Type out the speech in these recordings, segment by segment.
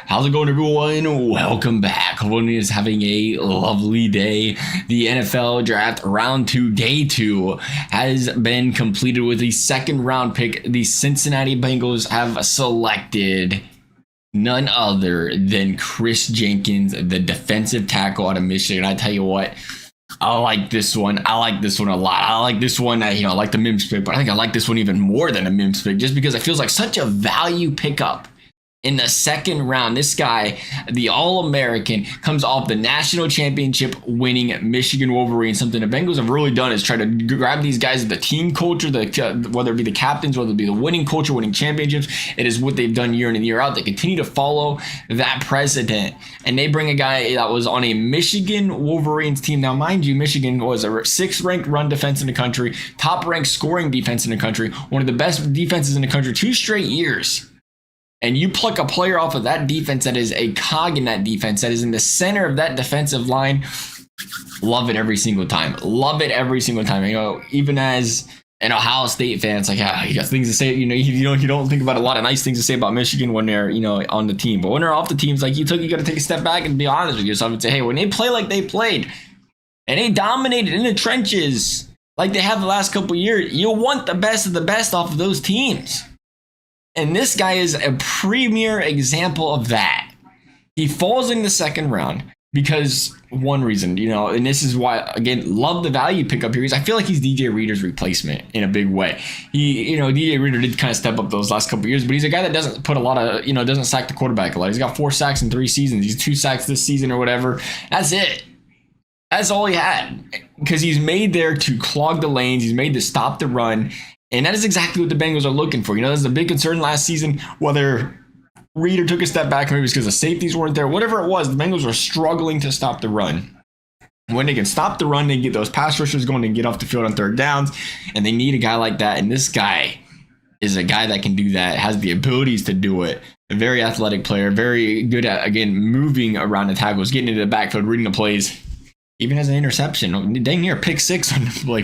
How's it going, everyone? Welcome back. Everyone is having a lovely day. The NFL draft round 2, day 2 has been completed with the second round pick. The Cincinnati Bengals have selected none other than Kris Jenkins, the defensive tackle out of Michigan. I tell you what, I like this one. I like this one a lot. I like this one. I like the Mims pick, but I think I like this one even more than a Mims pick just because it feels like such a value pickup. In the second round, this guy, the All-American, comes off the national championship winning Michigan Wolverines. Something the Bengals have really done is try to grab these guys, the team culture, whether it be the captains, whether it be the winning culture, winning championships. It is what they've done year in and year out. They continue to follow that precedent. And they bring a guy that was on a Michigan Wolverines team. Now, mind you, Michigan was a 6th ranked run defense in the country, top ranked scoring defense in the country, one of the best defenses in the country 2 straight years. And you pluck a player off of that defense that is a cog in that defense, that is in the center of that defensive line. Love it every single time. Love it every single time. Even as an Ohio State fan, it's like, you got things to say. You don't think about a lot of nice things to say about Michigan when they're, on the team. But when they're off the team, it's like you got to take a step back and be honest with yourself and say, hey, when they play like they played and they dominated in the trenches like they have the last couple of years, you want the best of the best off of those teams. And this guy is a premier example of that. He falls in the second round because one reason, and this is why, again, love the value pickup here. I feel like he's DJ Reader's replacement in a big way. DJ Reader did kind of step up those last couple of years, but he's a guy that doesn't put a lot of, doesn't sack the quarterback a lot. He's got 4 sacks in 3 seasons. He's 2 sacks this season or whatever. That's it. That's all he had because he's made there to clog the lanes. He's made to stop the run. And that is exactly what the Bengals are looking for. That's the big concern last season, whether Reader took a step back, maybe it's because the safeties weren't there. Whatever it was, the Bengals were struggling to stop the run. When they can stop the run, they get those pass rushers going and get off the field on 3rd downs, and they need a guy like that. And this guy is a guy that can do that, has the abilities to do it. A very athletic player, very good at, again, moving around the tackles, getting into the backfield, reading the plays. Even has an interception, dang near pick 6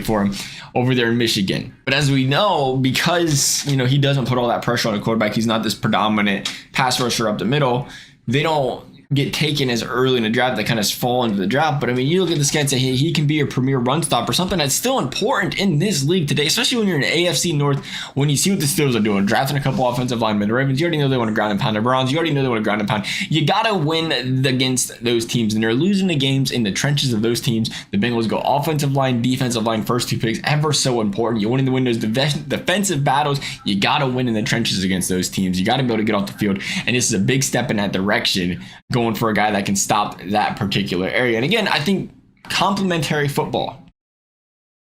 for him over there in Michigan. But as we know, because he doesn't put all that pressure on the quarterback, he's not this predominant pass rusher up the middle. They don't get taken as early in the draft. They kind of fall into the draft. But I mean, you look at this guy and say, hey, he can be a premier run stopper, something that's still important in this league today, especially when you're in the AFC North. When you see what the Steelers are doing, drafting a couple offensive linemen, the Ravens, you already know they want to ground and pound. The Browns, you already know they want to ground and pound. You got to win against those teams, and they're losing the games in the trenches of those teams. The Bengals go offensive line, defensive line, first 2 picks, ever so important. You want to win those defensive battles. You got to win in the trenches against those teams. You got to be able to get off the field, and this is a big step in that direction, going for a guy that can stop that particular area. And again, I think complementary football.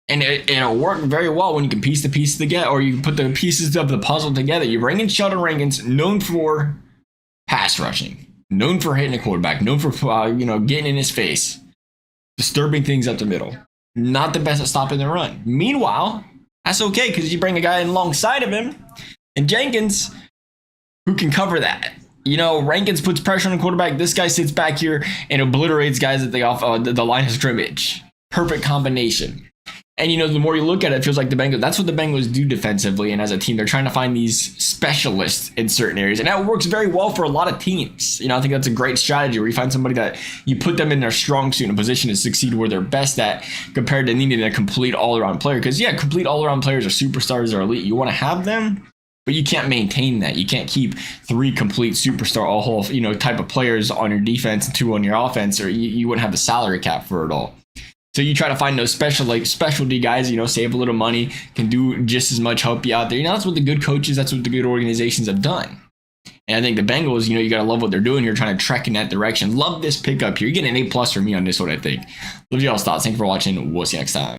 And it'll work very well when you can piece the pieces together, or you can put the pieces of the puzzle together. You bring in Sheldon Rankins, known for pass rushing, known for hitting a quarterback, known for getting in his face, disturbing things up the middle. Not the best at stopping the run. Meanwhile, that's okay because you bring a guy in alongside of him, and Jenkins, who can cover that. Rankins puts pressure on the quarterback. This guy sits back here and obliterates guys at the line of scrimmage. Perfect combination. And, the more you look at it, it feels like the Bengals, that's what the Bengals do defensively. And as a team, they're trying to find these specialists in certain areas. And that works very well for a lot of teams. I think that's a great strategy where you find somebody that you put them in their strong suit in a position to succeed where they're best at compared to needing a complete all-around player. Because, complete all-around players are superstars or elite. You want to have them, but you can't maintain that. You can't keep 3 complete superstar, type of players on your defense and 2 on your offense, or you wouldn't have the salary cap for it all. So you try to find those specialty guys, save a little money, can do just as much, help you out there. That's what the good coaches, that's what the good organizations have done. And I think the Bengals, you got to love what they're doing here, trying to trek in that direction. Love this pickup here. You're getting an A+ from me on this one, I think. Love y'all's thoughts. Thanks for watching. We'll see you next time.